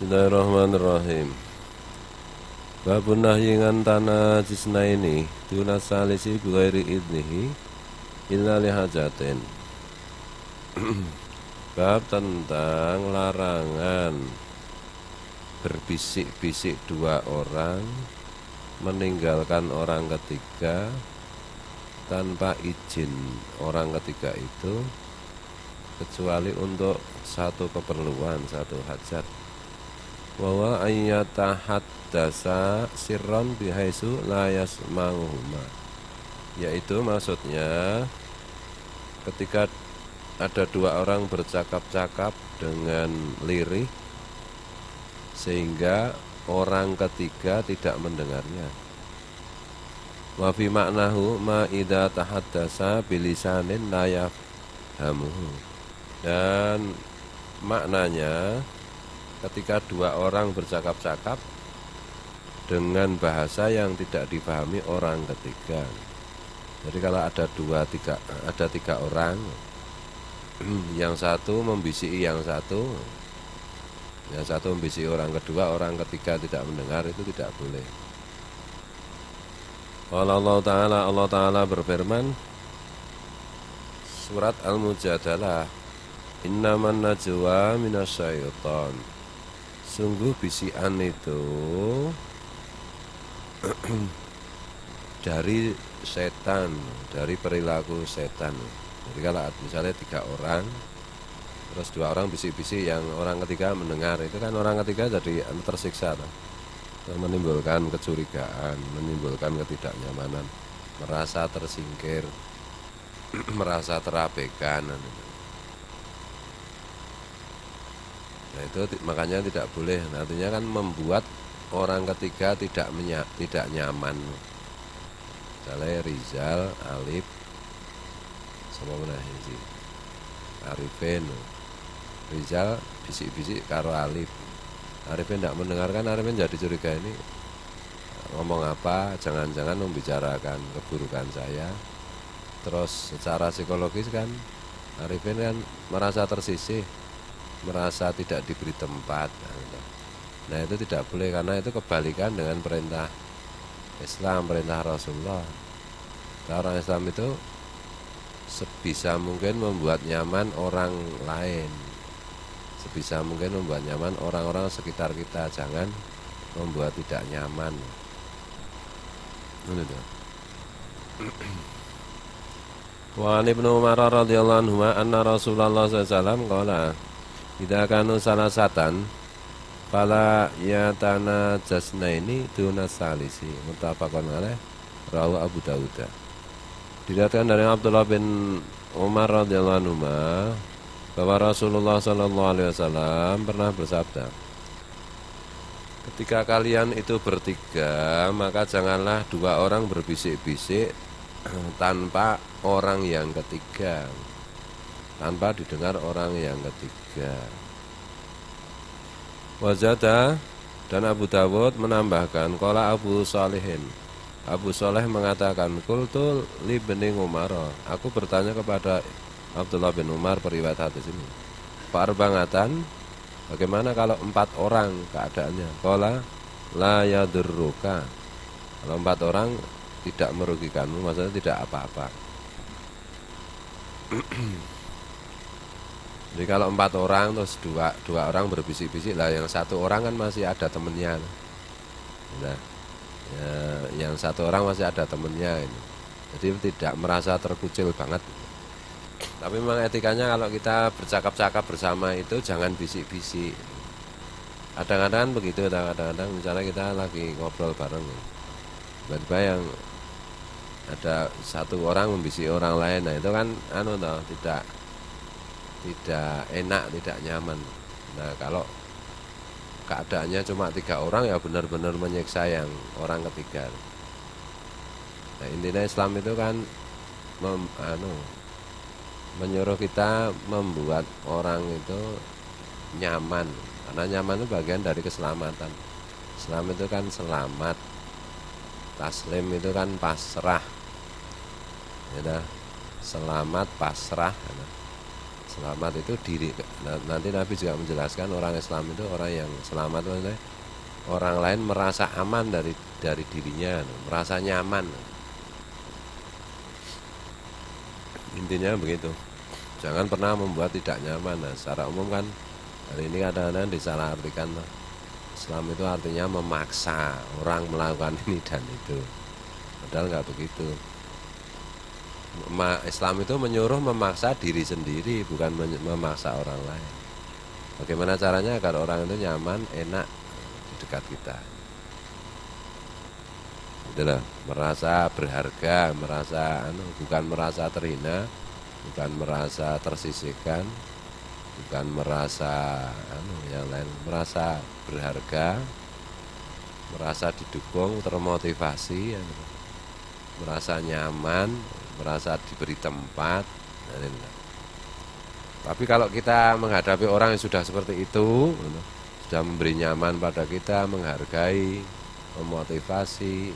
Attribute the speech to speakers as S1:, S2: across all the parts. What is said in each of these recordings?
S1: Bismillahirrahmanirrahim. Babun nahyi ngantana jisna ini salisi bighairi idnihi illa lihajatin. Bab tentang larangan berbisik-bisik dua orang meninggalkan orang ketiga tanpa izin orang ketiga itu, kecuali untuk satu keperluan, satu hajat. Wa ayyatahaddasa sirron bihaisu la yasma'uhuma, yaitu maksudnya ketika ada dua orang bercakap-cakap dengan lirih sehingga orang ketiga tidak mendengarnya. Wa fi ma'nahu ma idza tahaddasa bilisanin la yafhamuhu, dan maknanya ketika dua orang bercakap-cakap dengan bahasa yang tidak dipahami orang ketiga. Jadi kalau ada tiga orang, yang satu membisiki yang satu membisiki orang kedua, orang ketiga tidak mendengar, itu tidak boleh. Allah Ta'ala berfirman, surat Al-Mujadalah, innaman najwa minasyaiton, sungguh bisikan itu dari setan, dari perilaku setan. Jadi kalau misalnya tiga orang, terus dua orang bisik-bisik, yang orang ketiga mendengar, itu kan orang ketiga jadi tersiksa, menimbulkan kecurigaan, menimbulkan ketidaknyamanan, merasa tersingkir, merasa terabaikan. Nah itu makanya tidak boleh, artinya kan membuat orang ketiga tidak nyaman. Misalnya Rizal, Alif, sama mana sih? Arifin, Rizal bisik-bisik karo Alif. Arifin tidak mendengarkan, Arifin jadi curiga, ini ngomong apa, jangan-jangan membicarakan keburukan saya. Terus secara psikologis kan Arifin kan merasa tersisih, merasa tidak diberi tempat. Nah itu tidak boleh, karena itu kebalikan dengan perintah Islam, perintah Rasulullah. Orang Islam itu sebisa mungkin membuat nyaman orang lain, sebisa mungkin membuat nyaman orang-orang sekitar kita, jangan membuat tidak nyaman. Wa Ibnu Umar radhiyallahu anhu anna Rasulullah sallallahu alaihi wasallam qala idza kanu salasatan fala yatanajasnaini duna salisi, muttafaqun alaih, rawahu Abu Dawud. Diriwayatkan dari Abdullah bin Umar radhiyallahu anhu bahwa Rasulullah sallallahu alaihi wasallam pernah bersabda, ketika kalian itu bertiga, maka janganlah dua orang berbisik-bisik tanpa orang yang ketiga, tanpa didengar orang yang ketiga. Wazada, dan Abu Dawud menambahkan, qala Abu Shalihin, Abu Shalih mengatakan, qultu li bin Umar, aku bertanya kepada Abdullah bin Umar periwayat hadis ini, fa'arbangatan, bagaimana kalau 4 orang keadaannya? Qala la yadurruka, kalau 4 orang tidak merugikanmu, maksudnya tidak apa-apa. Jadi kalau 4 orang terus dua orang berbisik-bisik, lah yang satu orang kan masih ada temennya. Nah, ya, yang satu orang masih ada temennya ini. Jadi tidak merasa terkucil banget. Tapi memang etikanya kalau kita bercakap-cakap bersama itu jangan bisik-bisik. Kadang-kadang begitu, kadang-kadang misalnya kita lagi ngobrol bareng, tiba-tiba yang ada satu orang membisiki orang lain, nah itu kan tidak enak, tidak nyaman. Nah kalau keadaannya cuma 3 orang, ya benar-benar menyiksa yang orang ketiga. Nah intinya Islam itu kan menyuruh kita membuat orang itu nyaman, karena nyaman itu bagian dari keselamatan. Islam itu kan selamat, taslim itu kan pasrah, ya, selamat pasrah. Selamat itu diri. Nanti Nabi juga menjelaskan orang Islam itu orang yang selamat, maksudnya orang lain merasa aman dari dirinya, merasa nyaman. Intinya begitu. Jangan pernah membuat tidak nyaman. Nah, secara umum kan hari ini kadang-kadang disalahartikan. Islam itu artinya memaksa orang melakukan ini dan itu. Padahal nggak begitu. Islam itu menyuruh memaksa diri sendiri, bukan memaksa orang lain. Bagaimana caranya agar orang itu nyaman, enak di dekat kita. Itulah, merasa berharga, bukan merasa terhina, bukan merasa tersisihkan, bukan merasa yang lain, merasa berharga, merasa didukung, termotivasi, merasa nyaman, merasa diberi tempat. Tapi kalau kita menghadapi orang yang sudah seperti itu, sudah memberi nyaman pada kita, menghargai, memotivasi,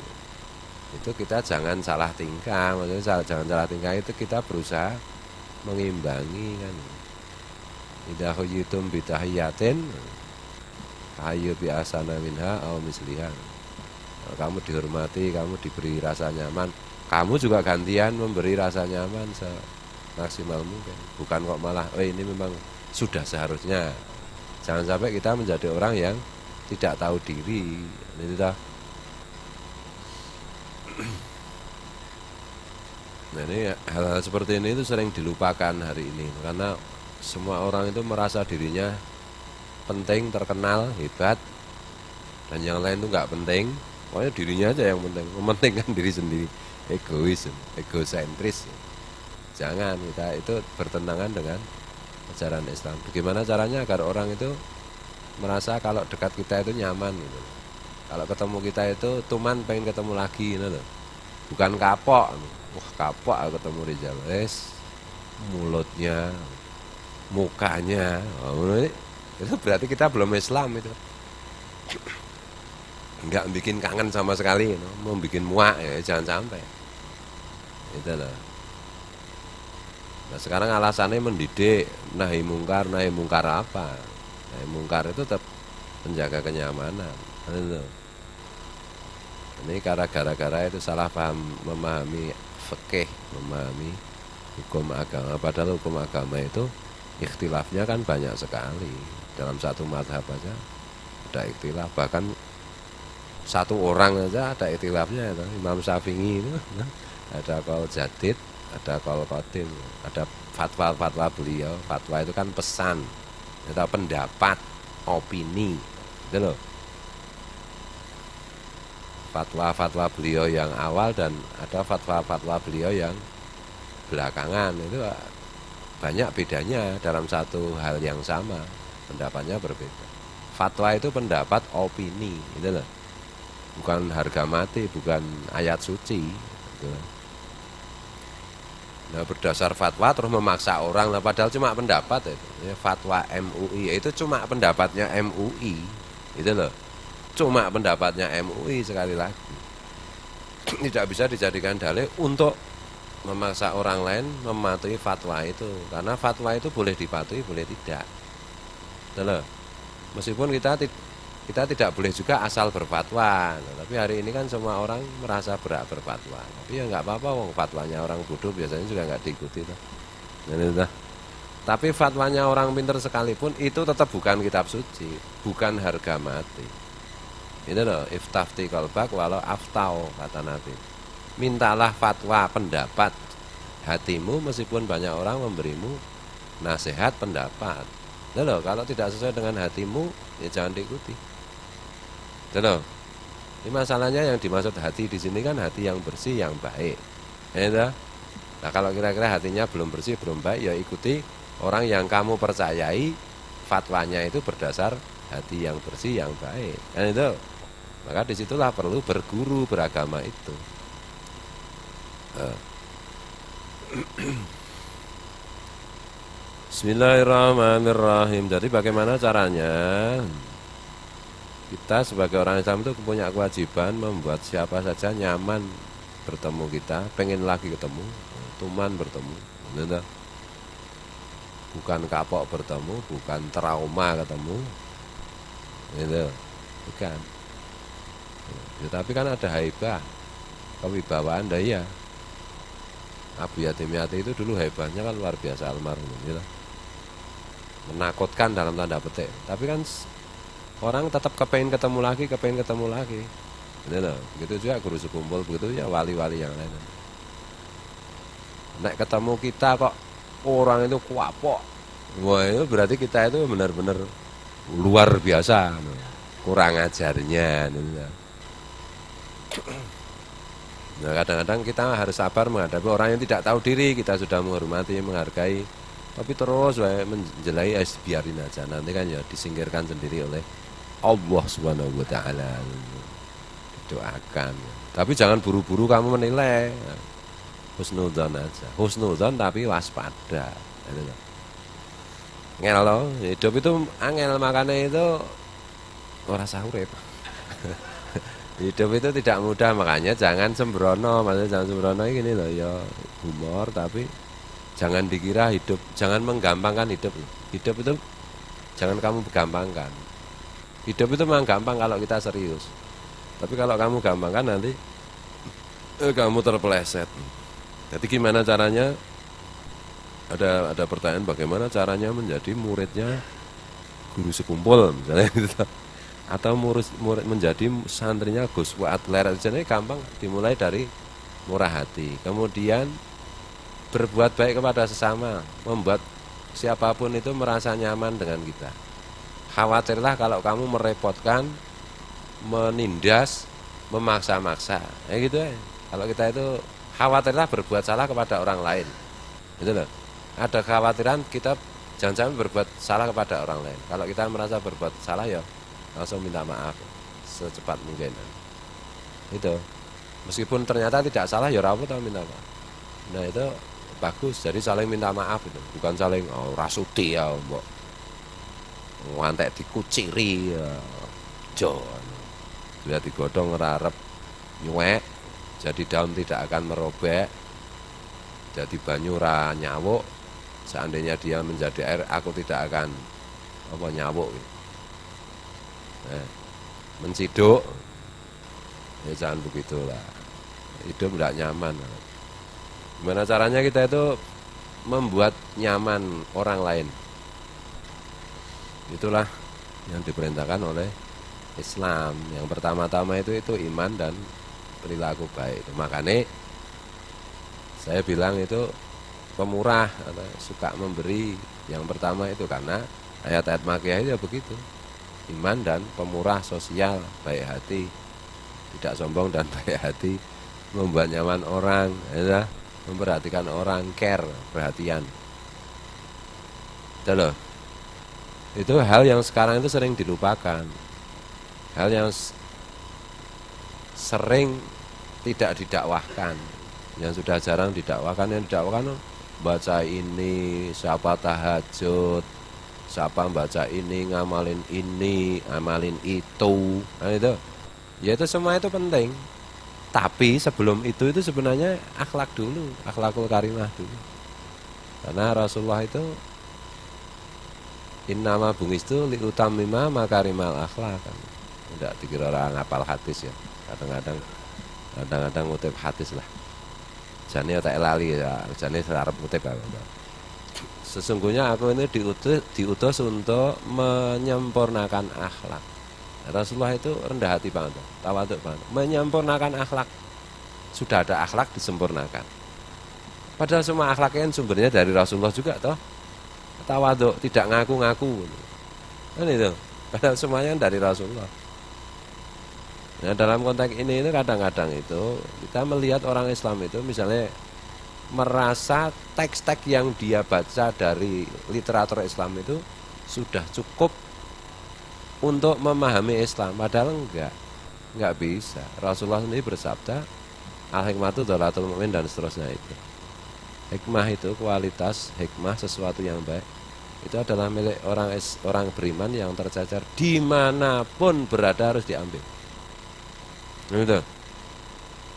S1: itu kita jangan salah tingkah. Maksudnya jangan salah tingkah itu kita berusaha mengimbangi kan. Idza huyitum bi tahiyatin hayyu bi asana minha aw misliha. Kalau kamu dihormati, kamu diberi rasa nyaman, kamu juga gantian memberi rasa nyaman semaksimal mungkin. Bukan kok malah ini memang sudah seharusnya. Jangan sampai kita menjadi orang yang tidak tahu diri. Nah, ini hal-hal seperti ini itu sering dilupakan hari ini, karena semua orang itu merasa dirinya penting, terkenal, hebat, dan yang lain itu nggak penting. Pokoknya dirinya aja yang penting, mementingkan diri sendiri, egosentris. Jangan, kita itu bertentangan dengan ajaran Islam. Bagaimana caranya agar orang itu merasa kalau dekat kita itu nyaman gitu. Kalau ketemu kita itu tuman pengen ketemu lagi gitu. Bukan kapok. Wah, kapok aku ketemu Rizal. Mulutnya, mukanya, itu berarti kita belum Islam itu. Enggak bikin kangen sama sekali, mau bikin muak ya, jangan sampai. Itu loh. Nah, sekarang alasannya mendidik, nahi mungkar apa? Nahi mungkar itu tetap menjaga kenyamanan. Itu. Ini gara-gara itu salah paham memahami fikih, memahami hukum agama. Padahal hukum agama itu ikhtilafnya kan banyak sekali. Dalam satu mazhab aja ada ikhtilaf, bahkan satu orang aja ada ikhtilafnya. Imam Syafi'i itu ada qaul jadid, ada qaul qadim, ada fatwa beliau. Fatwa itu kan pesan atau pendapat, opini, gitu loh. Fatwa beliau yang awal dan ada fatwa beliau yang belakangan, itu banyak bedanya dalam satu hal yang sama, pendapatnya berbeda. Fatwa itu pendapat, opini, gitu loh. Bukan harga mati, bukan ayat suci, gitu loh. Nah, berdasar fatwa terus memaksa orang, padahal cuma pendapat itu. Fatwa MUI itu cuma pendapatnya MUI, gitu loh. Cuma pendapatnya MUI, sekali lagi. Tidak bisa dijadikan dalil untuk memaksa orang lain mematuhi fatwa itu. Karena fatwa itu boleh dipatuhi, boleh tidak. Gitu. Meskipun kita tidak boleh juga asal berfatwa. Tapi hari ini kan semua orang merasa berhak berfatwa. Tapi ya nggak apa-apa, wong fatwanya orang bodoh biasanya juga nggak diikuti. Tapi fatwanya orang pintar sekalipun itu tetap bukan kitab suci, bukan harga mati. Itu loh, iftafti qalbak walau aftau, kata Nabi. Mintalah fatwa, pendapat hatimu meskipun banyak orang memberimu nasihat, pendapat. Itu loh, kalau tidak sesuai dengan hatimu ya jangan diikuti. Itu loh. Ini masalahnya yang dimaksud hati di sini kan hati yang bersih, yang baik. Ya, nah, kalau kira-kira hatinya belum bersih, belum baik, ya ikuti orang yang kamu percayai fatwanya itu berdasar hati yang bersih, yang baik. Kan itu. Maka disitulah perlu berguru beragama itu. Bismillahirrahmanirrahim. Jadi bagaimana caranya kita sebagai orang Islam itu punya kewajiban membuat siapa saja nyaman bertemu kita, pengen lagi ketemu, tuman bertemu. bukan kapok bertemu, bukan trauma ketemu, itu bukan. Ya, tapi kan ada haibah, kewibawaan, dah iya. Abu Yatim Yati itu dulu hebatnya kan luar biasa almarhum, gitu. Menakutkan dalam tanda petik. Tapi kan orang tetap kepengen ketemu lagi, gitu. Begitu juga guru sekumpul, begitu ya wali-wali yang lain. Nek ketemu kita kok orang itu kuapok, wah itu berarti kita itu benar-benar luar biasa, kurang ajarnya. Nah kadang-kadang kita harus sabar menghadapi orang yang tidak tahu diri. Kita sudah menghormati, menghargai, tapi terus menjelai, biarin aja, nanti kan ya disingkirkan sendiri oleh Allah Subhanahu wa Ta'ala. Doakan, tapi jangan buru-buru kamu menilai. Husnudzon aja, husnudzon tapi waspada. Ngel loh, hidup itu angel, makanya itu ora urip. Hidup itu tidak mudah, makanya jangan sembrono. Maksudnya jangan sembrono gini loh, ya humor, tapi jangan dikira hidup, jangan menggampangkan hidup. Hidup itu jangan kamu gampangkan. Hidup itu memang gampang kalau kita serius, tapi kalau kamu gampangkan nanti kamu terpeleset. Jadi gimana caranya? Ada pertanyaan, bagaimana caranya menjadi muridnya guru sekumpul misalnya gitu. Atau murid menjadi santrinya Gus Fuad Ler. Jadi gampang, dimulai dari murah hati, kemudian berbuat baik kepada sesama, membuat siapapun itu merasa nyaman dengan kita. Khawatirlah kalau kamu merepotkan, menindas, memaksa-maksa, ya gitu ya. Kalau kita itu khawatirlah berbuat salah kepada orang lain, gitu loh. Ada khawatiran kita jangan-jangan berbuat salah kepada orang lain. Kalau kita merasa berbuat salah, ya langsung minta maaf secepat mungkin. Itu meskipun ternyata tidak salah, ya rapuh tahu minta maaf. Nah itu bagus. Jadi saling minta maaf itu, bukan saling rasuti ya, mbok ngantek dikuciri ya, jo. Sudah digodong ngerarep nyuwek, jadi daun tidak akan merobek, jadi banyu ra nyawuk. Seandainya dia menjadi air, aku tidak akan nyawuk. Menciduk, ya jangan begitulah. Hidup tidak nyaman. Gimana caranya kita itu membuat nyaman orang lain? Itulah yang diperintahkan oleh Islam. Yang pertama-tama itu iman dan perilaku baik. Makanya saya bilang itu pemurah, suka memberi. Yang pertama itu karena ayat-ayat Makkiyah itu ya begitu. Iman dan pemurah, sosial, baik hati, tidak sombong dan baik hati, membuat nyaman orang, ya, memperhatikan orang, care, perhatian. Itu loh. Itu hal yang sekarang itu sering dilupakan. Hal yang sering tidak didakwahkan, yang sudah jarang didakwahkan. Yang didakwahkan baca ini, siapa tahajud, siapa baca ini, ngamalin ini, amalin itu. Nah itu, ya itu semua itu penting. Tapi sebelum itu sebenarnya akhlak dulu, akhlakul karimah dulu. Karena Rasulullah itu innama bungistu liutamima makarimal akhlak kan. Tidak dikira orang ngapal hadis ya. Kadang-kadang ngutip hadis lah. Jane tak lali ya, jane arep ngutip apa. Sesungguhnya aku ini diutus untuk menyempurnakan akhlak. Rasulullah itu rendah hati banget, tawadhu banget. Menyempurnakan akhlak. Sudah ada akhlak disempurnakan. Padahal semua akhlaknya sumbernya dari Rasulullah juga toh. Tawadhu, tidak ngaku-ngaku. Kan itu. Padahal semuanya dari Rasulullah. Nah, dalam konteks ini kadang-kadang itu kita melihat orang Islam itu misalnya merasa teks-teks yang dia baca dari literatur Islam itu sudah cukup untuk memahami Islam, padahal enggak bisa. Rasulullah sendiri bersabda, al-hikmatu dhalatul mu'min, dan seterusnya itu. Hikmah itu kualitas, hikmah sesuatu yang baik itu adalah milik orang beriman yang tercacar dimanapun berada, harus diambil. Gitu.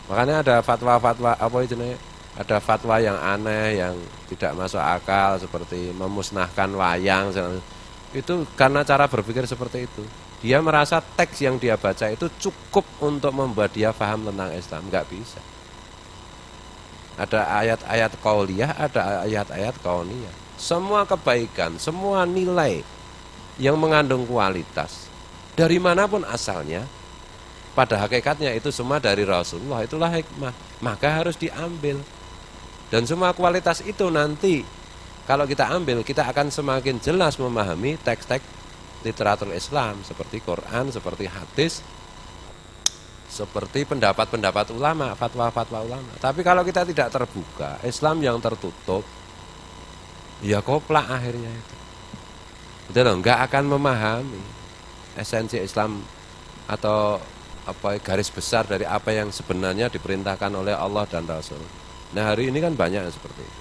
S1: Makanya ada fatwa-fatwa apa itu nih, Ada fatwa yang aneh, yang tidak masuk akal, seperti memusnahkan wayang. Itu karena cara berpikir seperti itu. Dia merasa teks yang dia baca itu cukup untuk membuat dia paham tentang Islam. Nggak bisa. Ada ayat-ayat qauliyah, ada ayat-ayat kauniyah. Semua kebaikan, semua nilai yang mengandung kualitas, dari manapun asalnya, pada hakikatnya itu semua dari Rasulullah. Itulah hikmah. Maka harus diambil. Dan semua kualitas itu nanti kalau kita ambil, kita akan semakin jelas memahami teks-teks literatur Islam, seperti Quran, seperti hadis, seperti pendapat-pendapat ulama, fatwa-fatwa ulama. Tapi kalau kita tidak terbuka, Islam yang tertutup, ya koplak akhirnya itu. Betul, enggak akan memahami esensi Islam atau garis besar dari apa yang sebenarnya diperintahkan oleh Allah dan Rasul. Nah, hari ini kan banyak yang seperti itu.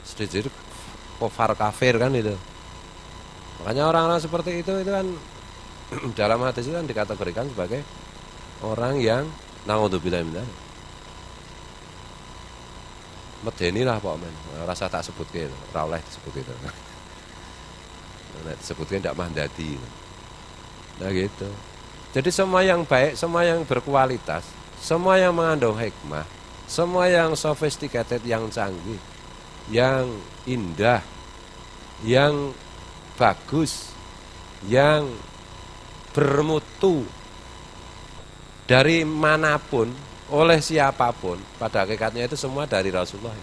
S1: Sedikit kafir kafir kan itu. Makanya orang-orang seperti itu kan dalam hadis itu kan dikategorikan sebagai orang yang naudzubillah min dzalik. Medeni lah Pak Men. Rasa tak sebut ke, ora oleh disebut itu. Nek disebutkan tidak mandati. Nah gitu. Jadi semua yang baik, semua yang berkualitas, semua yang mengandung hikmah, semua yang sophisticated, yang canggih, yang indah, yang bagus, yang bermutu dari manapun, oleh siapapun, pada hakikatnya itu semua dari Rasulullah.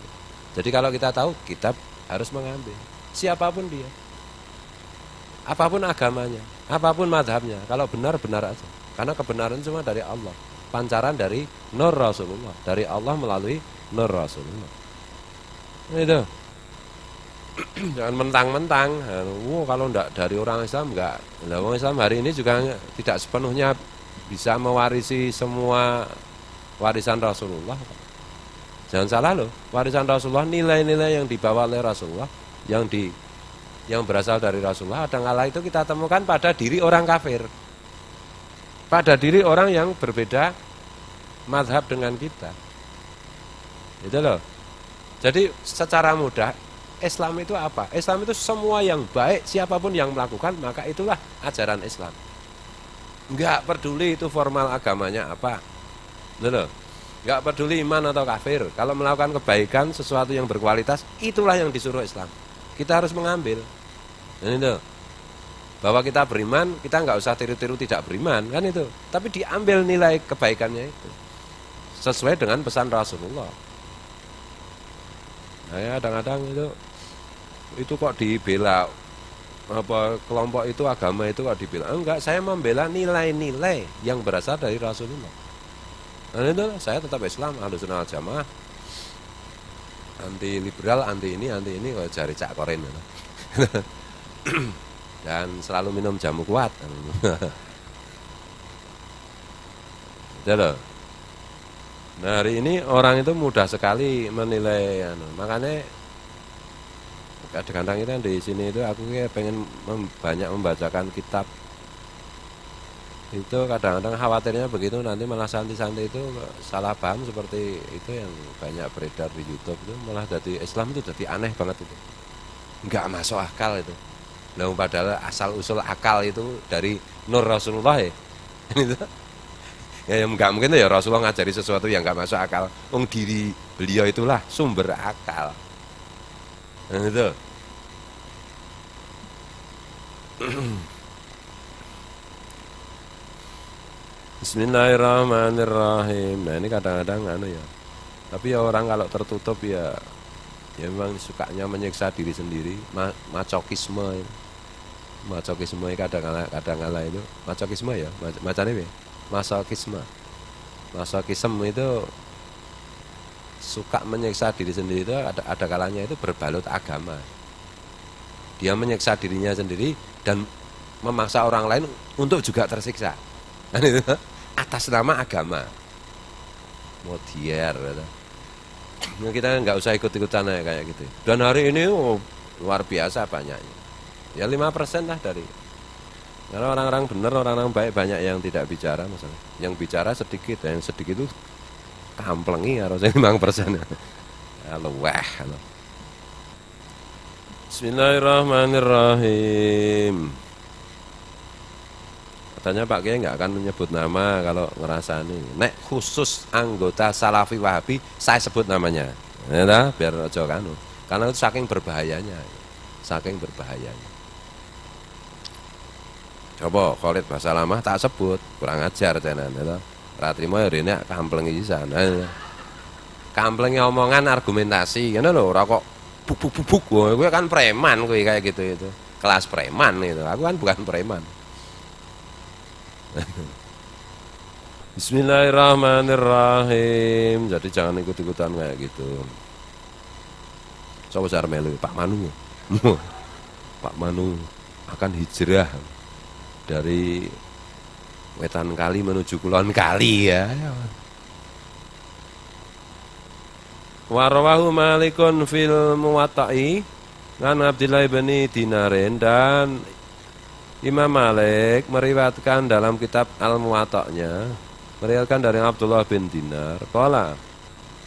S1: Jadi kalau kita tahu, kita harus mengambil siapapun dia, apapun agamanya, apapun madhabnya. Kalau benar, benar aja, karena kebenaran semua dari Allah, pancaran dari Nur Rasulullah, dari Allah melalui Nur Rasulullah. Itu jangan mentang-mentang, kalau enggak dari orang Islam enggak. Nah, orang Islam hari ini juga tidak sepenuhnya bisa mewarisi semua warisan Rasulullah. Jangan salah loh, warisan Rasulullah, nilai-nilai yang dibawa oleh Rasulullah, yang berasal dari Rasulullah, kadang-kala itu kita temukan pada diri orang kafir, pada diri orang yang berbeda mazhab dengan kita. Itu loh. Jadi secara mudah, Islam itu apa? Islam itu semua yang baik, siapapun yang melakukan, maka itulah ajaran Islam. Enggak peduli itu formal agamanya apa. Loh. Enggak peduli iman atau kafir. Kalau melakukan kebaikan, sesuatu yang berkualitas, itulah yang disuruh Islam. Kita harus mengambil. Dan itu. Bahwa kita beriman, kita enggak usah tiru-tiru tidak beriman, kan itu. Tapi diambil nilai kebaikannya itu. Sesuai dengan pesan Rasulullah. Nah ya, kadang-kadang itu kok dibela, apa kelompok itu, agama itu kok dibela. Enggak, saya membela nilai-nilai yang berasal dari Rasulullah. Nah itu saya tetap Islam, Ahlussunnah wal Jamaah, anti liberal, anti ini kok jari Cak Koren. Dan selalu minum jamu kuat. Itu loh. Nah hari ini orang itu mudah sekali menilai, makanya kadang-kadang itu di sini itu aku pengen banyak membacakan kitab. Itu kadang-kadang khawatirnya begitu nanti malah santri-santri itu salah paham seperti itu yang banyak beredar di YouTube itu, malah jadi Islam itu jadi aneh banget itu, nggak masuk akal itu. Nah padahal asal usul akal itu dari Nur Rasulullah ya. Ya nggak mungkin ya Rasulullah ngajari sesuatu yang nggak masuk akal. Diri beliau itulah sumber akal. Nah, itu. Bismillahirrahmanirrahim. Nah ini kadang-kadang ya. Tapi ya orang kalau tertutup ya memang sukanya menyiksa diri sendiri. Macokisme. Macokisme kadang-kala itu. Macokisme ya. Macamnya ya. Masokisme itu suka menyiksa diri sendiri itu ada kalanya itu berbalut agama. Dia menyiksa dirinya sendiri dan memaksa orang lain untuk juga tersiksa. Atas nama agama. Modiar gitu. Kita nggak usah ikut-ikutan kayak gitu. Dan hari ini luar biasa banyaknya. Ya 5% lah dari. Karena orang-orang benar, orang-orang baik banyak yang tidak bicara masalah. Yang bicara sedikit, yang sedikit itu kamplengi harusnya 5%. Halo, wah, halo. Bismillahirrahmanirrahim. Katanya Pak Kiai nggak akan menyebut nama kalau ngerasani. Nek khusus anggota Salafi Wahabi, saya sebut namanya. Ya, nah, biar ojo kanu. Karena itu saking berbahayanya. Saking berbahayanya. Coba Khalid Basalamah tak sebut, kurang ajar tenan ya. Ratrimo ya rene kamplengi sana. Kamplengi omongan argumentasi, ngono lho, ora kok buk. Gue kan preman gue kayak gitu itu. Kelas preman itu. Aku kan bukan preman. Bismillahirrahmanirrahim. Jadi jangan ikut-ikutan kayak gitu. Coba saya melu Pak Manu. Pak Manu akan hijrah dari Wetan Kali menuju Kulon Kali ya. Warawahu Malikun fil Muwatta'i an Abdillah bin Dinarin, dan Imam Malik meriwayatkan dalam kitab Al-Muwatta'nya, meriwayatkan dari Abdullah bin Dinar. Qala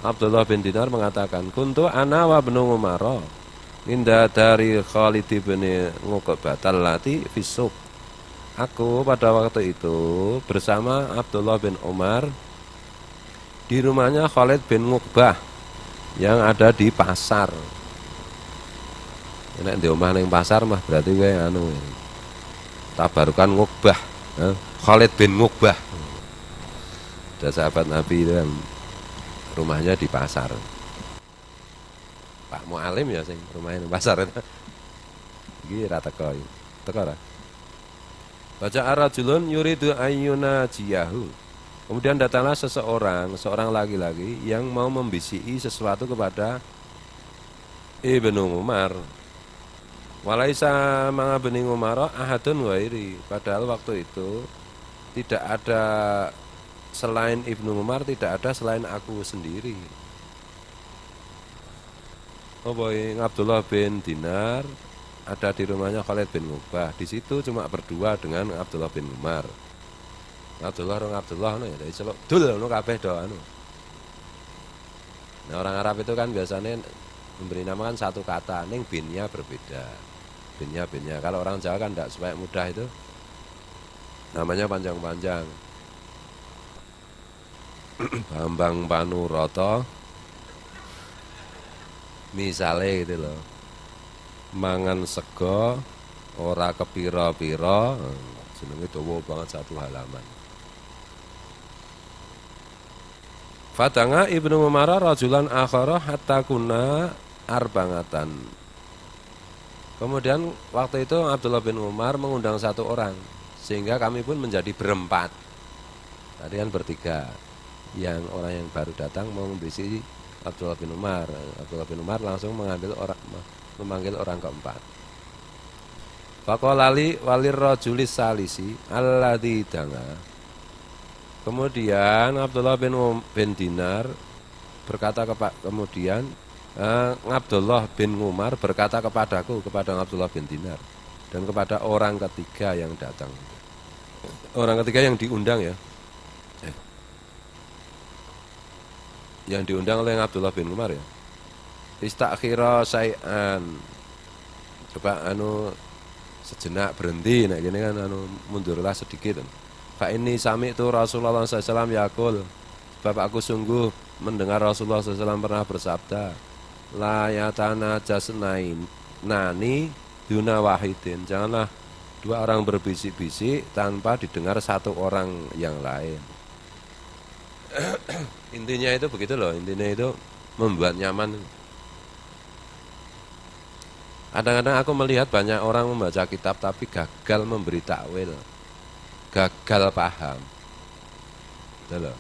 S1: Abdullah bin Dinar mengatakan, kuntu ana wa ibnu Umar inda dari Khalid bin Uqbah allati fisuk. Aku pada waktu itu bersama Abdullah bin Umar di rumahnya Khalid bin Uqbah yang ada di pasar. Nek di omah ning pasar mah berarti kowe anu tabarukan Uqbah, Khalid bin Uqbah. Ada sahabat Nabi itu yang rumahnya di pasar. Pak Mualim ya sing rumahnya di pasar itu. Iki ra teko. Teko ra? Baca arajulun yuridu ayyuna jiyahu. Kemudian datanglah seorang laki-laki yang mau membisiki sesuatu kepada Ibnu Umar. Walaisa manga bani Umar ahadun wairi. Padahal waktu itu tidak ada selain Ibnu Umar, tidak ada selain aku sendiri. Boy Abdullah bin Dinar ada di rumahnya Khalid bin Uqbah. Di situ cuma berdua dengan Abdullah bin Umar. Abdullah no ya dari celok dul no kabeh do anu. Nah, orang Arab itu kan biasanya memberi nama kan satu kata, ning binnya berbeda. Binnya. Kalau orang Jawa kan enggak, supaya mudah itu namanya panjang-panjang. Bambang Panuroto misale gitu loh. Mangan sego ora kepira-pira, jenenge dawa banget satu halaman. Fatanga Ibnu Umar rajulan akhara hatta kunna arbangatan. Kemudian waktu itu Abdullah bin Umar mengundang satu orang, sehingga kami pun menjadi berempat. Tadi kan bertiga. Yang orang yang baru datang mau membisi Abdullah bin Umar. Abdullah bin Umar langsung memanggil orang keempat. Faqolali walir rajulis salisi alladzi danga. Kemudian Abdullah bin Dinar berkata Abdullah bin Umar berkata kepadaku, kepada Abdullah bin Dinar, dan kepada orang ketiga yang datang. Orang ketiga yang diundang ya. Yang diundang oleh Abdullah bin Umar ya. Istakhira syai'an. Coba sejenak berhenti, nah gini kan mundurlah sedikit. Fa ini sami itu Rasulullah SAW yaqul. Sebab aku sungguh mendengar Rasulullah SAW pernah bersabda, la yatana jasnain nani duna wahidin. Janganlah dua orang berbisik-bisik tanpa didengar satu orang yang lain. Intinya itu begitu loh, intinya itu membuat nyaman. Kadang-kadang aku melihat banyak orang membaca kitab tapi gagal memberi takwil, gagal paham. Betul loh.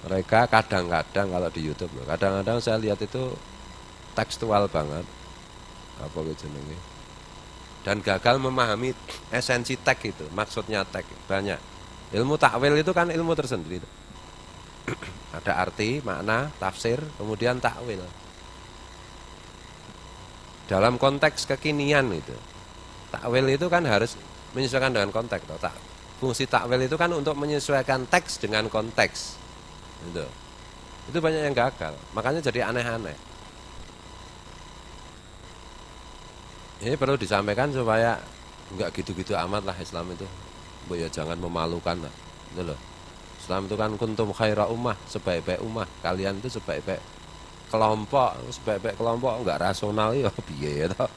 S1: Mereka kadang-kadang kalau di YouTube loh, kadang-kadang saya lihat itu tekstual banget, apa gitu jenenge, dan gagal memahami esensi teks itu, maksudnya teks banyak. Ilmu takwil itu kan ilmu tersendiri. Ada arti, makna, tafsir, kemudian takwil. Dalam konteks kekinian itu, takwil itu kan harus menyesuaikan dengan konteks. Fungsi takwil itu kan untuk menyesuaikan teks dengan konteks. Gitu. Itu banyak yang gagal, makanya jadi aneh-aneh. Ini perlu disampaikan supaya nggak gitu-gitu amat lah Islam itu. Ya jangan memalukan lah. Itu loh. Islam itu kan kuntum khaira ummah, sebaik-baik ummah. Kalian itu sebaik-baik kelompok nggak rasional ya piye ya toh.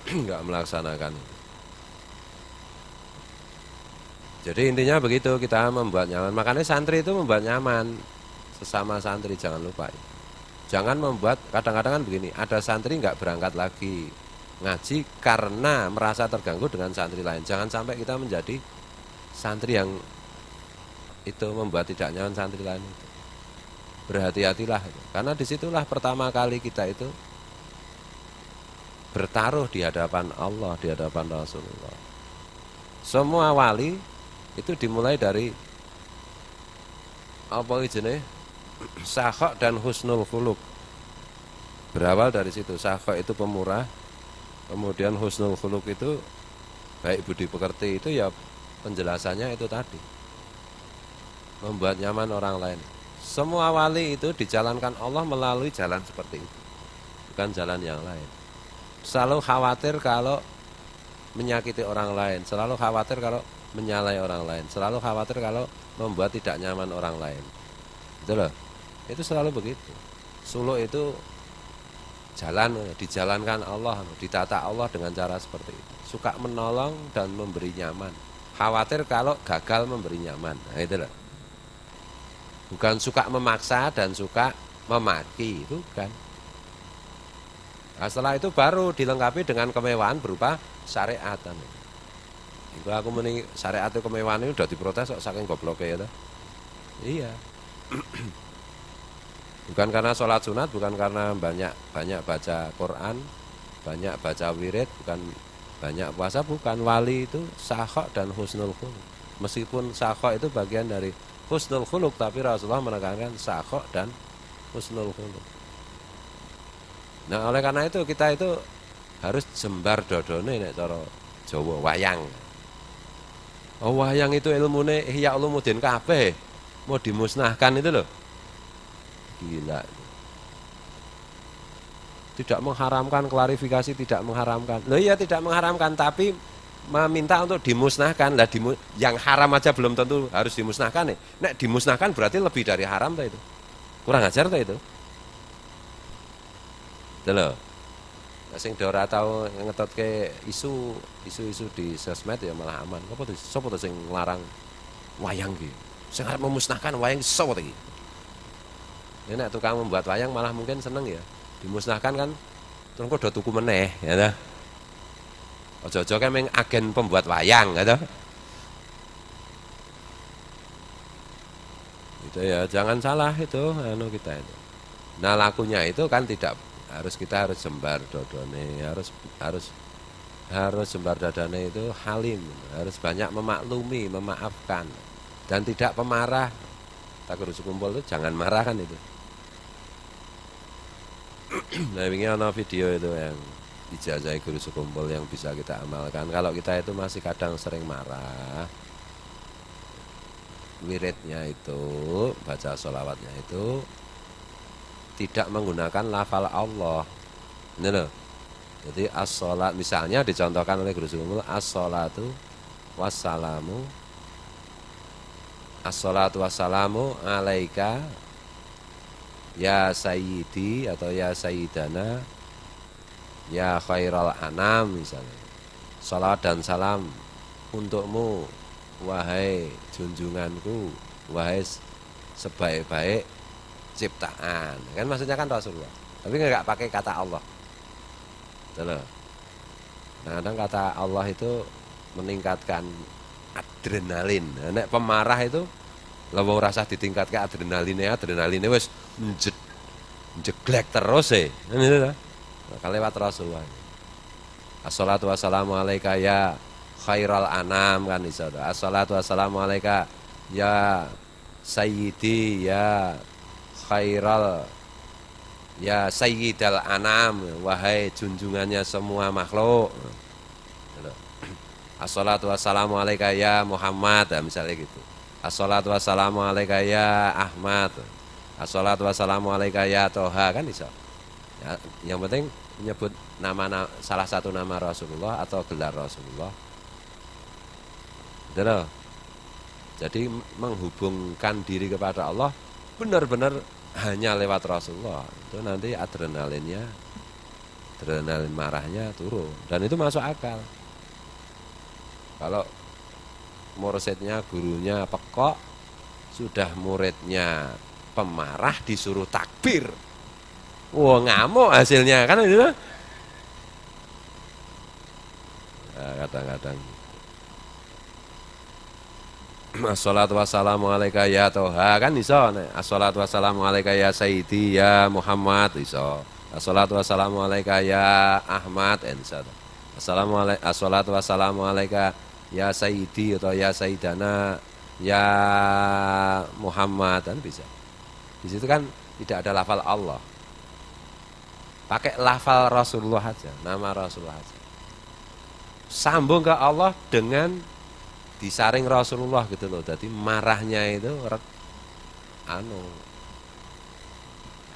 S1: Nggak melaksanakan. Jadi intinya begitu, kita membuat nyaman. Makanya santri itu membuat nyaman sesama santri, jangan lupa. Jangan membuat, kadang-kadang kan begini, ada santri nggak berangkat lagi ngaji karena merasa terganggu dengan santri lain. Jangan sampai kita menjadi santri yang itu membuat tidak nyaman santri lain itu. Berhati-hatilah itu. Karena disitulah pertama kali kita itu bertaruh di hadapan Allah, di hadapan Rasulullah. Semua wali itu dimulai dari apa jenis sakhok dan husnul khuluq. Berawal dari situ. Sakhok itu pemurah, kemudian husnul khuluq itu baik budi pekerti. Itu ya penjelasannya itu tadi, membuat nyaman orang lain. Semua wali itu dijalankan Allah melalui jalan seperti itu, bukan jalan yang lain. Selalu khawatir kalau menyakiti orang lain, selalu khawatir kalau menyalahi orang lain, selalu khawatir kalau membuat tidak nyaman orang lain. Itu loh, itu selalu begitu. Suluk itu jalan, dijalankan Allah, ditata Allah dengan cara seperti itu. Suka menolong dan memberi nyaman, khawatir kalau gagal memberi nyaman. Nah itu loh. Bukan suka memaksa dan suka memaki, bukan. Nah, setelah itu baru dilengkapi dengan kemewahan berupa syariat. Itu aku meni syariat itu kemewahan itu udah diprotes kok saking gobloknya ya. Iya. Bukan karena sholat sunat, bukan karena banyak baca Quran, banyak baca wirid, bukan banyak puasa, bukan. Wali itu sakhok dan husnul khuluq. Meskipun sakhok itu bagian dari husnul khuluq, tapi Rasulullah menekankan sakhok dan husnul khuluq. Nah oleh karena itu kita itu harus jembar dodone nek cara Jawa wayang. Oh wayang itu ilmune Ihya Ulumuddin kabeh mau dimusnahkan itu loh. Gila. Tidak mengharamkan, klarifikasi tidak mengharamkan. Loh iya tidak mengharamkan, tapi meminta untuk dimusnahkan. Lah yang haram aja belum tentu harus dimusnahkan nih. Nek dimusnahkan berarti lebih dari haram tuh itu. Kurang ajar tuh itu. Itu loh. Nah, sing ora tau ngetotke isu di sosmed ya malah aman. Sopo tuh sing nglarang wayang iki? Sing arep memusnahkan wayang sopo iki? Ya nek tukang membuat wayang malah mungkin seneng ya. Dimusnahkan kan terus kok do tuku meneh ya ta. Aja-aja kan meng agen pembuat wayang ya ta. Itu ya jangan salah itu anu kita itu. Nah lakunya itu kan tidak harus, kita harus jembar dodone, harus jembar dadane itu halim, harus banyak memaklumi, memaafkan dan tidak pemarah. Tak harus kumpul itu jangan marah kan itu. Nah ini ada video itu yang dijajahi guru sekumpul yang bisa kita amalkan. Kalau kita itu masih kadang sering marah, wiridnya itu, baca sholawatnya itu tidak menggunakan lafal Allah. Ini loh. Jadi as-sholat misalnya dicontohkan oleh guru sekumpul, as-sholatu wassalamu, as-sholatu wassalamu alaika ya sayyidi atau ya sayyidana ya khairal anam misalnya. Salat dan salam untukmu wahai junjunganku, wahai sebaik-baik ciptaan. Kan maksudnya kan Rasulullah. Tapi enggak pakai kata Allah. Betul. Nah, kadang kata Allah itu meningkatkan adrenalin. Nek pemarah itu lewat rasa ditingkatkan adrenalinnya wis jeglek terus nah, lewat Rasulullah. Assalatu wassalamu alaika ya khairal anam kan iso. Assalatu wassalamu alaika ya sayyidi ya khairal ya sayyidal anam, wahai junjungannya semua makhluk. Assalatu wassalamu alaika ya Muhammad, misalnya gitu. Assalatu wassalamu alaika ya Ahmad. Assalatu wassalamu alaika ya Toha kan bisa. Ya, yang penting menyebut salah satu nama Rasulullah atau gelar Rasulullah. Gitu loh. Jadi menghubungkan diri kepada Allah benar-benar hanya lewat Rasulullah. Itu nanti adrenalin marahnya turun dan itu masuk akal. Kalau mursyidnya gurunya pekok, sudah muridnya pemarah disuruh takbir. Wah, ngamuk hasilnya kan itu. Nah, kadang-kadang assalatu wassalamu alaika ya Toha kan iso. Assalatu wassalamu alaika ya Sayyidi ya Muhammad iso. Assalatu wassalamu alaika ya Ahmad iso. Assalatu wassalamu alaika ya Sayyidi atau ya Sayyidana ya Muhammad kan bisa. Di situ kan tidak ada lafal Allah. Pakai lafal Rasulullah aja, nama Rasulullah aja. Sambung ke Allah dengan disaring Rasulullah gitu loh. Jadi marahnya itu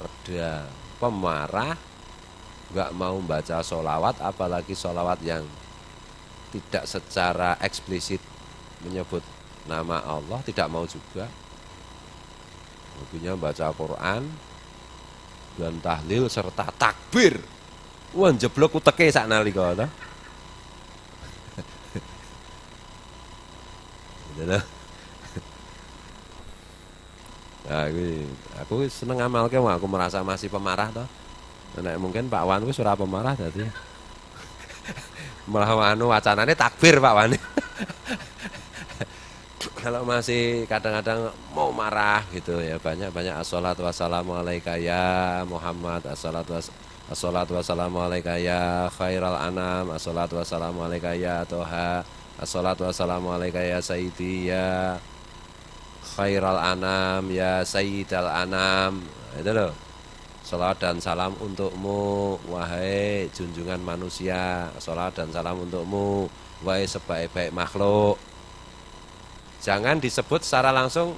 S1: reda. Pemarah nggak mau baca sholawat, apalagi sholawat yang tidak secara eksplisit menyebut nama Allah, tidak mau juga. Hobinya baca Quran dan tahlil serta takbir. Wah, jeblok uteke sak nalika ta. Nah, aku seneng amalke, aku merasa masih pemarah toh. Nek mungkin Pak Wan wis ora pemarah dadi. Malah wacanane takbir Pak Wan. Kalau masih kadang-kadang mau marah gitu ya, banyak assalatu wassalamu alaika ya Muhammad, assalatu wassalamu alaika ya khairal anam, assalatu wassalamu alaika ya Toha, assalatu wassalamu alaika ya Sayyidi ya khairal anam ya Sayyidal anam. Itu loh. Salat dan salam untukmu wahai junjungan manusia, salat dan salam untukmu wahai sebaik-baik makhluk. Jangan disebut secara langsung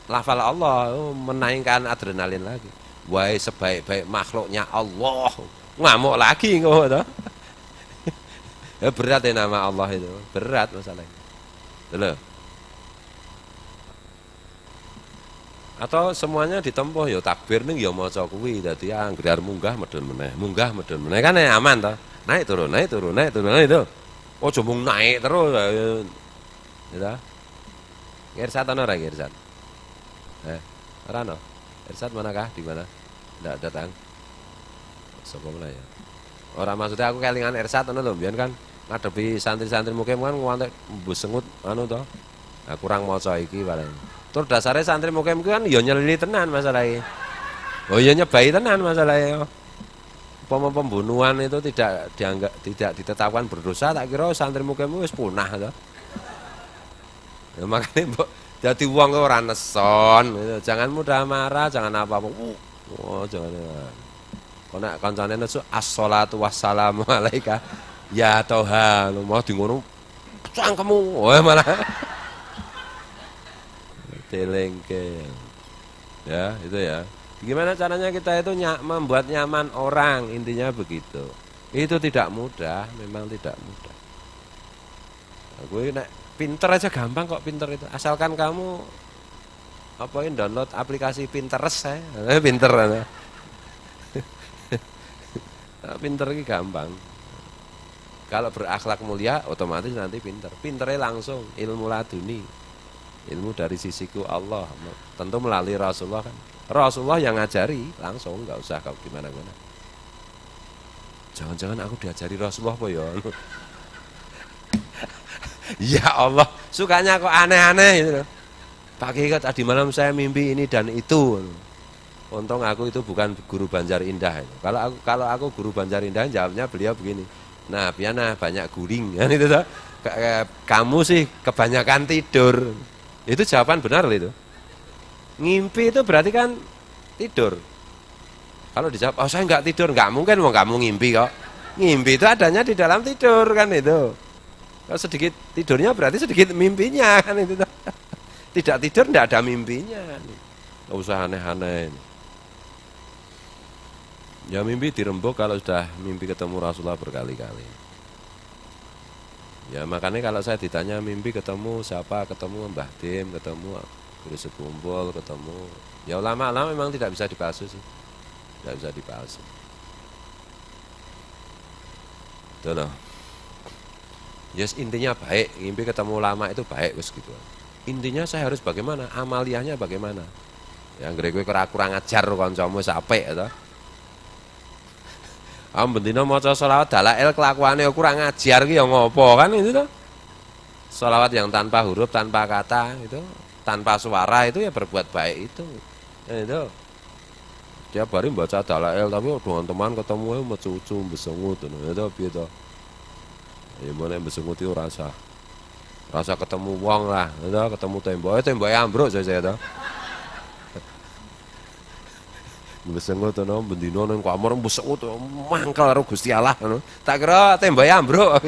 S1: lafal Allah, menaikkan adrenalin lagi. Wahai sebaik-baik makhluknya Allah, ngamuk lagi ngono. Ya berat ya nama Allah itu, berat masalahnya. Loh. Atau semuanya ditempuh ya takbir ning ya maca kuwi, dadi anggere munggah medun meneh kan aman toh. Naik turun itu. Oh mung naik terus. Gitu. Irsat ana ora Irsat? Ora ana. Irsat manakah? Di mana? Ndak datang. Sapa meneh ya. Ora maksudnya aku kelingan Irsat ana lho, mbiyen kan ngadepi santri-santri mukim kan ngantek mbus sengut anu to. Nah, kurang maca iki paling. Tur dasare santri mukim kan ya nyelili tenan masalahe. Oh ya nyebai tenan masalahe. Umpama pembunuhan itu tidak ditetapkan berdosa, tak kira santri mukim wis punah to. Ya, makanya mbok dadi wong ora neson gitu. Jangan mudah marah, jangan apa-apa. Oh, jangan. Kok nek kancane nesu assalatu wassalamu alaika ya Toha, lu mau di ngono cangkemmu. Oh, malah telengke. Ya, itu ya. Gimana caranya kita itu membuat nyaman orang, intinya begitu. Itu tidak mudah, memang tidak mudah. Aku nek pinter aja gampang kok, pinter itu. Asalkan kamu download aplikasi Pinterest saya. Pinter. Pinter ini gampang. Kalau berakhlak mulia otomatis nanti pinter. Pinternya langsung ilmu laduni. Ilmu dari sisiku Allah. Tentu melalui Rasulullah kan. Rasulullah yang ngajari langsung, nggak usah kau gimana-gimana. Jangan-jangan aku diajari Rasulullah apa ya? Ya Allah, sukanya kok aneh-aneh gitu loh. Pak Kiai tadi malam saya mimpi ini dan itu. Untung aku itu bukan guru Banjar Indah. Kalau aku guru Banjar Indah, jawabnya beliau begini. Nah, piana banyak guring kan itu toh. Kamu sih kebanyakan tidur. Itu jawaban benar loh itu. Ngimpi itu berarti kan tidur. Kalau dijawab, oh saya nggak tidur, nggak mungkin, mau kamu ngimpi kok. Ngimpi itu adanya di dalam tidur kan itu. Kalau sedikit tidurnya berarti sedikit mimpinya kan itu. Tidak tidur tidak ada mimpinya. Nggak usah aneh-aneh ini. Ya mimpi dirembuk kalau sudah mimpi ketemu Rasulullah berkali-kali. Ya makanya kalau saya ditanya mimpi ketemu siapa, ketemu Mbah Dim, ketemu Guru Sekumpul, ketemu ya ulama-ulama memang tidak bisa dipalsu sih. Tidak bisa dipalsu. Itu loh. Yes, intinya baik, mimpi ketemu ulama itu baik wis gitu. Intinya saya harus bagaimana? Amaliyahnya bagaimana? Yang gue kurang ajar kancamu sapek to. Bendina maca selawat dalail kelakuane kurang ajar ki ya ngopo kan itu to. Selawat yang tanpa huruf, tanpa kata itu, tanpa suara itu ya berbuat baik itu. Ya itu. Tiap hari baca dalail tapi dengan teman ketemu mecucu besengut itu piye to. Ya mana besengut itu rasa ketemu wong lah, itu ketemu tembok ambruk saya to. Besengut no bendino nang kamar besengut mangkel karo Gusti Allah ngono. Tak kira tembok ambruk.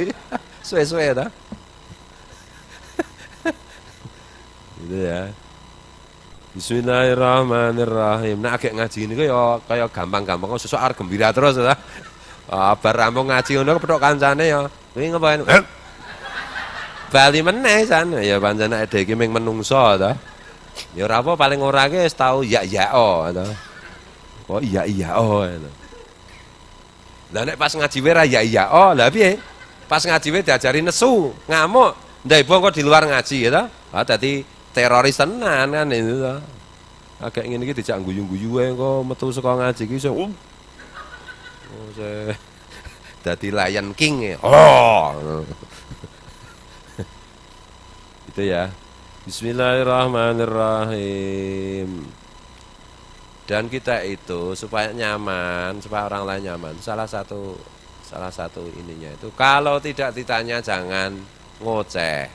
S1: Suwe-suwe ta. Gitu ya. Bismillahirrahmanirrahim. Nah agak ngaji ini ya kayak gampang-gampang kok sesuk arep gembira terus ta. Bar rampung ngaji ngono kepethuk kancane ya. Kuwi ngapain? Bali meneh san ya pancen nek dhewe iki mung menungso ta. Ya ora apa paling ora ki wis tau ya-ya-o ta. Kok iya-iya-o. Lah nek pas ngaji wae ra ya-iya-o, lah piye? Pas ngaji wae diajari nesu, ngamuk. Ndai bong kok di luar ngaji ya ta. Dadi teroris tenan kan itu ta. Agak ngene iki dijak guyu-guyu wae kok metu saka ngaji ki iso. Dadi Lion King ya. Itu ya. Bismillahirrahmanirrahim. Dan kita itu supaya nyaman, supaya orang lain nyaman. Salah satu ininya itu kalau tidak ditanya jangan ngoceh.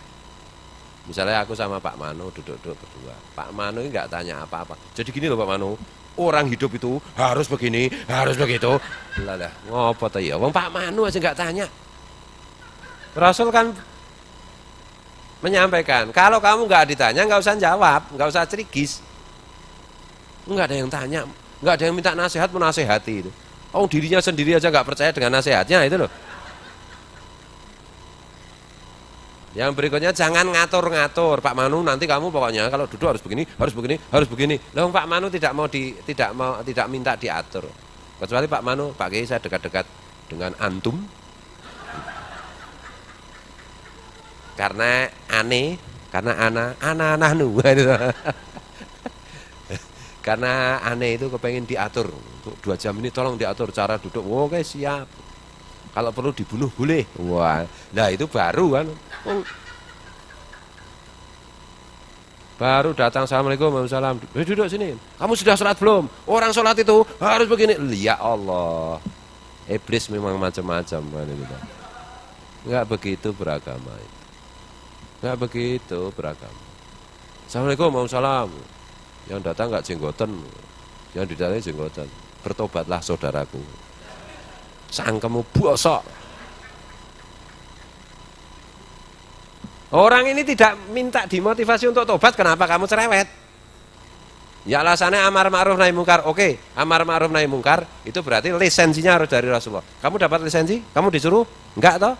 S1: Misalnya aku sama Pak Manu duduk-duduk berdua. Pak Manu ini nggak tanya apa-apa. Jadi gini loh Pak Manu, orang hidup itu harus begini, harus begitu. Lah ngopo ta ya? Wong Pak Manu aja nggak tanya. Rasul kan menyampaikan, kalau kamu nggak ditanya nggak usah jawab, nggak usah cerigis. Nggak ada yang tanya, nggak ada yang minta nasihat menasehati itu. Oh dirinya sendiri aja nggak percaya dengan nasihatnya itu loh. Yang berikutnya jangan ngatur-ngatur Pak Manu nanti kamu pokoknya kalau duduk harus begini, harus begini, harus begini. Loh Pak Manu tidak minta diatur. Kecuali Pak Manu, Pak Kiai saya dekat-dekat dengan antum. Karena aneh, karena ana nu. Karena aneh itu kepengen diatur untuk 2 jam ini tolong diatur cara duduk. Oke siap. Kalau perlu dibunuh boleh. Wah, nah itu baru kan. Baru datang assalamualaikum waalaikumsalam. Duduk sini. Kamu sudah sholat belum? Orang sholat itu harus begini. Ya Allah. Iblis memang macam-macam kan itu. Enggak begitu beragama itu. Enggak begitu beragama. Assalamualaikum waalaikumsalam. Yang datang nggak jenggoten, yang didatangi jenggoten. Bertobatlah saudaraku. Sangkemu bosok. Orang ini tidak minta dimotivasi untuk tobat, kenapa kamu cerewet? Ya alasannya amar ma'ruf nahi mungkar. Oke, amar ma'ruf nahi mungkar itu berarti lisensinya harus dari Rasulullah. Kamu dapat lisensi? Kamu disuruh? Enggak toh?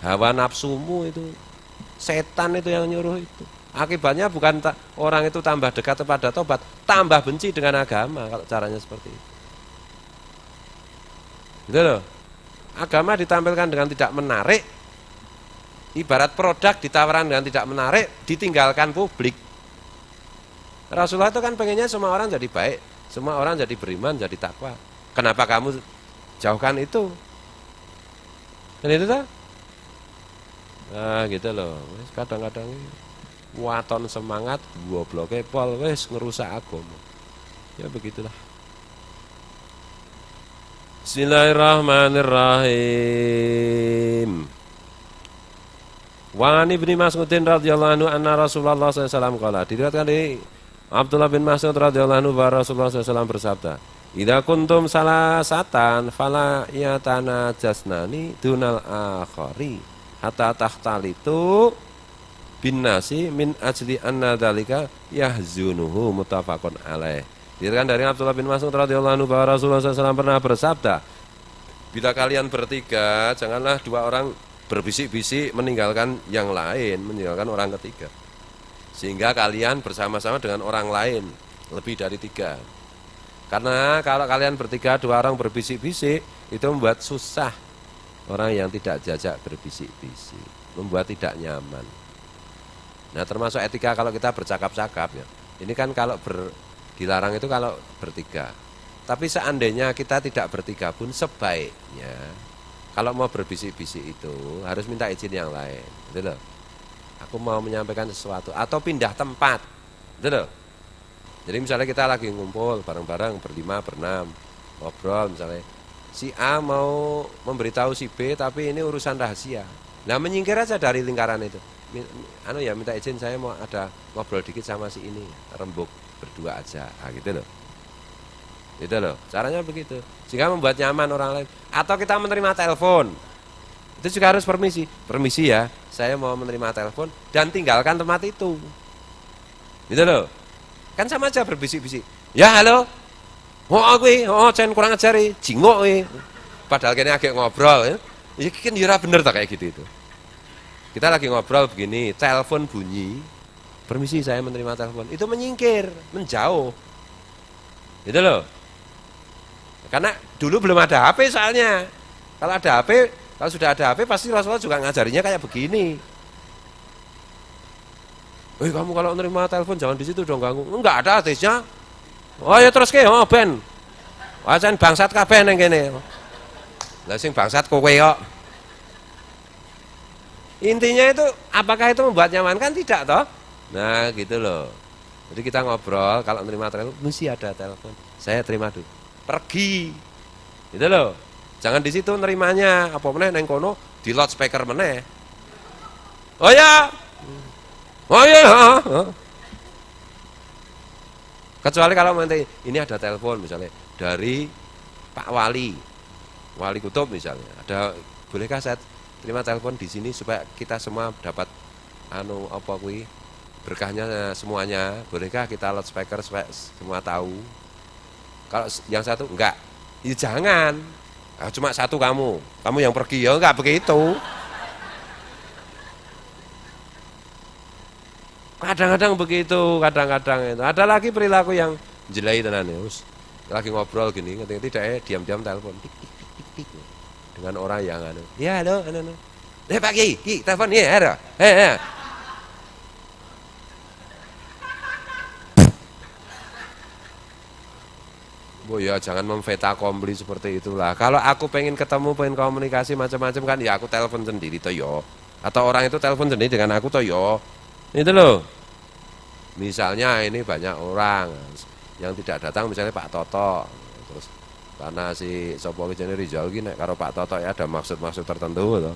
S1: Hawa nafsumu itu. Setan itu yang nyuruh itu. Akibatnya bukan orang itu tambah dekat kepada tobat, tambah benci dengan agama kalau caranya seperti itu. Gitu loh. Agama ditampilkan dengan tidak menarik, ibarat produk ditawarkan dengan tidak menarik, ditinggalkan publik. Rasulullah itu kan pengennya semua orang jadi baik, semua orang jadi beriman, jadi takwa. Kenapa kamu jauhkan itu? Dan itu tuh? Nah gitu loh, kadang-kadang waton semangat, gobloknya pol, wes ngerusak agama. Ya begitulah. Bismillahirrahmanirrahim. Wa an Ibnu Mas'udin radhiyallahu anhu anna Rasulullah sallallahu alaihi wasallam qala. Diriwayatkan dari Abdullah bin Mas'ud radhiyallahu anhu bahwa Rasulullah sallallahu alaihi wasallam bersabda, "Idza kuntum salasatan fala yatana jasnani dunal akhari hatta tahtalitu bin nasi min ajli anna dzalika yahzunuhu muttafaqun alaih. Diriwayatkan dari Abdullah bin Mas'ud radhiyallahu anhu bahwa Rasulullah SAW pernah bersabda, bila kalian bertiga, janganlah dua orang berbisik-bisik meninggalkan yang lain, meninggalkan orang ketiga. Sehingga kalian bersama-sama dengan orang lain, lebih dari tiga. Karena kalau kalian bertiga, dua orang berbisik-bisik, itu membuat susah orang yang tidak jajak berbisik-bisik, membuat tidak nyaman. Nah, termasuk etika kalau kita bercakap-cakap ya. Ini kan kalau dilarang itu kalau bertiga. Tapi seandainya kita tidak bertiga pun sebaiknya kalau mau berbisik-bisik itu harus minta izin yang lain. Gitu loh. Aku mau menyampaikan sesuatu atau pindah tempat. Gitu loh. Jadi misalnya kita lagi ngumpul bareng-bareng berlima, berenam, ngobrol misalnya. Si A mau memberitahu si B tapi ini urusan rahasia. Nah, menyingkir aja dari lingkaran itu. Minta izin, saya mau ada ngobrol dikit sama si ini, rembuk berdua aja, gitu loh. Gitu loh, caranya begitu. Sehingga membuat nyaman orang lain. Atau kita menerima telepon, itu juga harus permisi. Permisi ya, saya mau menerima telepon dan tinggalkan tempat itu. Gitu loh. Kan sama aja berbisik-bisik. Ya halo, cen kurang ajar jingok padahal kini agak ngobrol ya. Ya kan ora bener tak kayak gitu itu. Kita lagi ngobrol begini, telepon bunyi, permisi saya menerima telepon, itu menyingkir, menjauh, gitu loh. Karena dulu belum ada HP soalnya. Kalau ada HP, kalau sudah ada HP pasti Rasulullah juga ngajarinya kayak begini. Kamu kalau menerima telepon jangan di situ dong ganggu. Enggak ada hadisnya. Oh ya terus ke, ben. Wajan bangsat kabeh nang kene. Lah sing bangsat kowe kok. Intinya itu, apakah itu membuat nyaman? Kan tidak toh? Nah gitu loh. Jadi kita ngobrol, kalau menerima telepon, mesti ada telepon. Saya terima dulu. Pergi. Gitu loh. Jangan di situ nerimanya. Apa meneh neng kono di loudspeaker meneh. Oh ya. Kecuali kalau nanti ini ada telepon misalnya dari Pak Wali Kutub misalnya. Bolehkah saya terima telepon di sini supaya kita semua dapat berkahnya semuanya. Bolehkah kita loudspeaker supaya semua tahu? Kalau yang satu enggak, ya jangan. Cuma satu kamu yang pergi ya enggak begitu. Kadang-kadang begitu, kadang-kadang itu. Ada lagi perilaku yang jelai tenan ya. Lagi ngobrol gini, tidak diam-diam telepon. Dengan orang yang ya halo, Pak Ki, telepon ya, ada. Ya jangan memveta kompli seperti itulah. Kalau aku pengen ketemu, pengen komunikasi macam-macam kan, ya aku telepon sendiri toh yo. Atau orang itu telepon sendiri dengan aku toh yo. Itu loh. Misalnya ini banyak orang yang tidak datang, misalnya Pak Toto, terus karena si Sopo Wijaya Rizal gini, kalau Pak Toto ya ada maksud-maksud tertentu loh.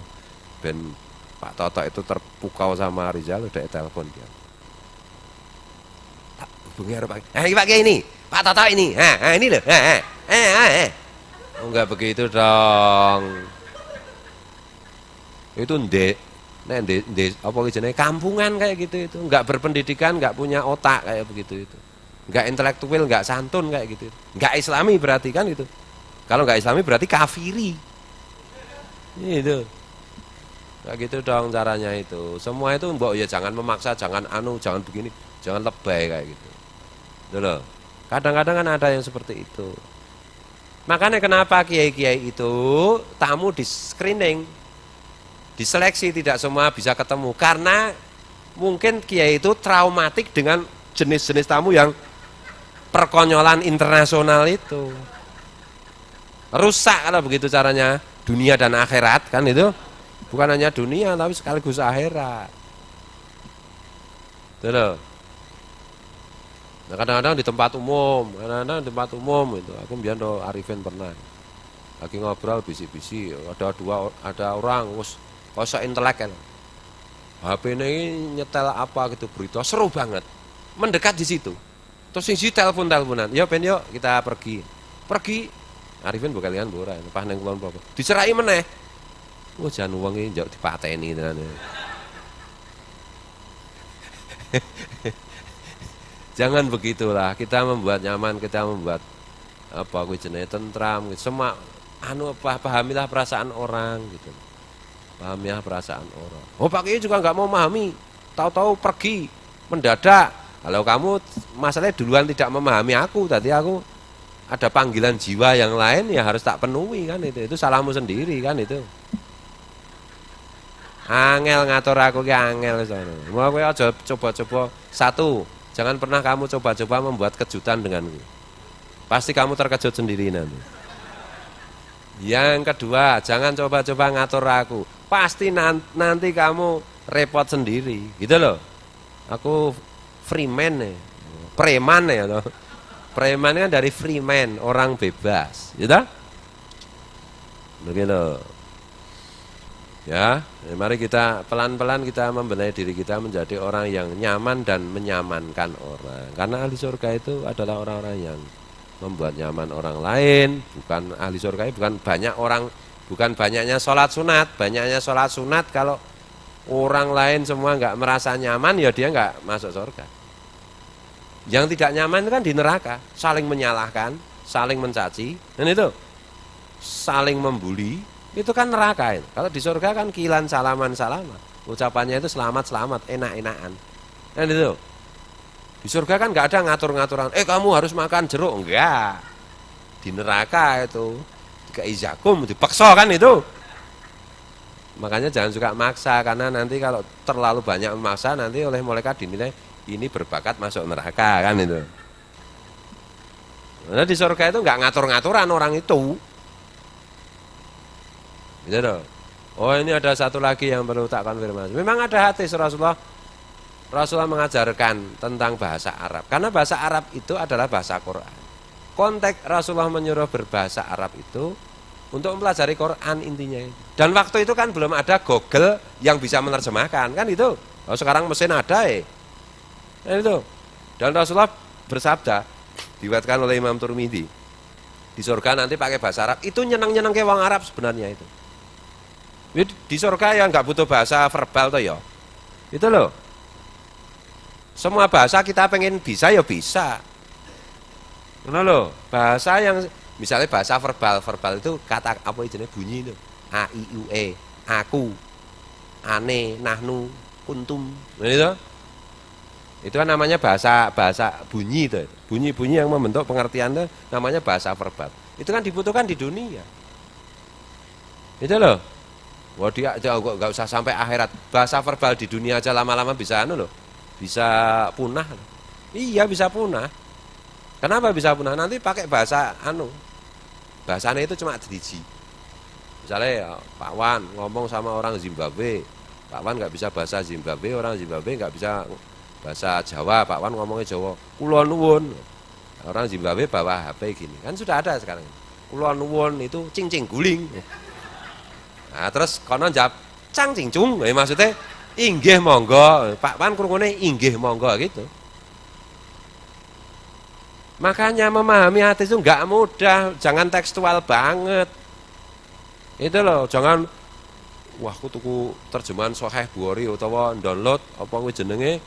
S1: Ben Pak Toto itu terpukau sama Rizal, udah telepon dia. Tak hubungi Pak. Pak ini, Pak Toto ini. Ini loh. Oh, enggak begitu dong. Itu apa jenis kampungan kayak gitu itu, enggak berpendidikan, enggak punya otak kayak begitu itu. Enggak intelektual, enggak santun kayak gitu. Enggak islami berarti kan itu. Kalau enggak islami berarti kafiri. Itu. Enggak gitu dong caranya itu. Semua itu mbok ya jangan memaksa, jangan jangan begini, jangan lebay kayak gitu. Itu loh. Kadang-kadang kan ada yang seperti itu. Makanya kenapa kiai-kiai itu tamu di screening, diseleksi, tidak semua bisa ketemu karena mungkin kiai itu traumatik dengan jenis-jenis tamu yang perkonyolan internasional itu. Rusak kalau begitu caranya dunia dan akhirat kan itu. Bukan hanya dunia tapi sekaligus akhirat. Itu loh. Nah, kadang-kadang di tempat umum, itu. Aku biar do Arifin pernah. Lagi ngobrol bisi-bisi, ada orang kosok intelek kan. HP ini nyetel apa gitu berita seru banget. Mendekat di situ. Terus sing telepon-teleponan. Ya ben yuk kita pergi. Arifin bukan kalian ora, pas nang kulon apa. Dicerai meneh. Wah jan wong iki njok dipateni tenan. Jangan begitulah, kita membuat nyaman, kita membuat apa kuwi jenenge tentram, semua pahamilah perasaan orang gitu. Pahamilah perasaan orang. Oh, Pak Kiai juga nggak mau memahami, tahu-tahu pergi mendadak. Kalau kamu masalahnya duluan tidak memahami aku, tadi aku ada panggilan jiwa yang lain ya harus tak penuhi kan itu salahmu sendiri kan itu. Angel ngatur aku ki angel sono. Mau kowe aja coba-coba satu. Jangan pernah kamu coba-coba membuat kejutan denganku. Pasti kamu terkejut sendiri nanti. Yang kedua, jangan coba-coba ngatur aku. Pasti nanti kamu repot sendiri. Gitu loh. Aku freeman nih. Preman ya loh. Preman kan dari freeman, orang bebas. Gitu? Begitu. Ya, mari kita pelan-pelan kita membenahi diri kita menjadi orang yang nyaman dan menyamankan orang. Karena ahli surga itu adalah orang-orang yang membuat nyaman orang lain. Bukan ahli surga itu bukan banyak orang, bukan banyaknya sholat sunat. Banyaknya sholat sunat kalau orang lain semua nggak merasa nyaman, ya dia nggak masuk surga. Yang tidak nyaman itu kan di neraka, saling menyalahkan, saling mencaci, dan itu saling membuli. Itu kan neraka itu. Kalau di surga kan kilan salaman-salaman. Ucapannya itu selamat-selamat, enak-enakan. Dan itu. Di surga kan nggak ada ngatur-ngaturan. Kamu harus makan jeruk. Enggak. Di neraka itu. Keizakum, dipaksa kan itu. Makanya jangan suka maksa. Karena nanti kalau terlalu banyak memaksa, nanti oleh malaikat dinilai ini berbakat masuk neraka kan itu. Karena di surga itu nggak ngatur-ngaturan orang itu. Gitu loh. Oh, ini ada satu lagi yang perlu tak konfirmasi. Memang ada hadis Rasulullah mengajarkan tentang bahasa Arab. Karena bahasa Arab itu adalah bahasa Quran. Konteks Rasulullah menyuruh berbahasa Arab itu untuk mempelajari Quran intinya. Dan waktu itu kan belum ada Google yang bisa menerjemahkan kan itu. Oh, sekarang mesin ada Nah, itu. Dan Rasulullah bersabda, diriwayatkan oleh Imam Tirmidzi, di surga nanti pakai bahasa Arab. Itu nyenang-nyenang ke wong Arab sebenarnya itu. Di surga yang nggak butuh bahasa verbal tuh ya. Itu loh. Semua bahasa kita pengen bisa ya bisa. Mana loh? Bahasa yang misalnya bahasa verbal itu kata apa jenis bunyi itu. A I U E, aku, ane, nahnu, kuntum. Nah, itu. Itu kan namanya bahasa bunyi itu. Bunyi-bunyi yang membentuk pengertian itu namanya bahasa verbal. Itu kan dibutuhkan di dunia. Itu loh. Wah, dia nggak usah sampai akhirat. Bahasa verbal di dunia aja lama-lama bisa bisa punah. Iya, bisa punah. Kenapa bisa punah? Nanti pakai bahasa bahasanya itu cuma driji. Misalnya ya, Pak Wan ngomong sama orang Zimbabwe, Pak Wan nggak bisa bahasa Zimbabwe, orang Zimbabwe nggak bisa bahasa Jawa, Pak Wan ngomongnya Jawa. Kula nuwun. Orang Zimbabwe bawa HP gini. Kan sudah ada sekarang. Kula nuwun itu cing-cing guling. Nah, terus konon jawab cang cingcung, maksudnya inggih monggo, Pak Wan krungune inggih monggo gitu. Makanya memahami hati itu enggak mudah, jangan tekstual banget. Itu loh, jangan wah aku tuku terjemahan Sahih Bukhari utawa download apa kuwi jenenge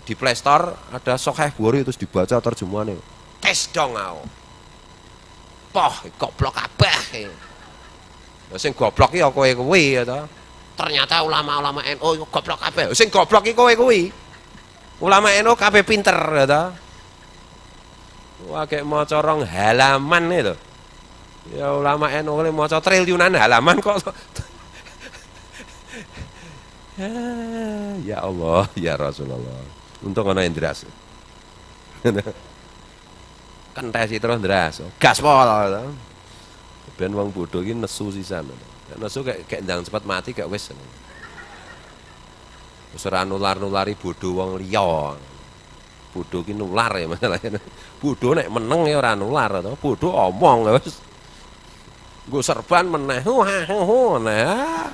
S1: di Play Store ada Sahih Bukhari terus dibaca terjemahannya. Tes dong aku. Poh, goblok kabeh. Sing goblok iki ya kowe kuwi ya to. Ternyata ulama-ulama NU goblok kabeh. Sing goblok iki kowe kuwi. Ulama NU kabeh pinter ya to. Wah, kayak maca rong halaman itu. Ya ulama NU ini maca triliunan halaman kok. Ya Allah, ya Rasulullah. Untung ana Indras. Kentesi terus Indras. Gaspol. Ben wong bodoh iki nesu sisan. Nesu kayak ndang cepat mati gak wis. Wis ora nular-nulari bodoh wong liya. Bodoh ki nular ya masalahnya. Bodoh nek meneng ya ora nular to. Bodoh omong wis. Nggo serban meneh. Nah.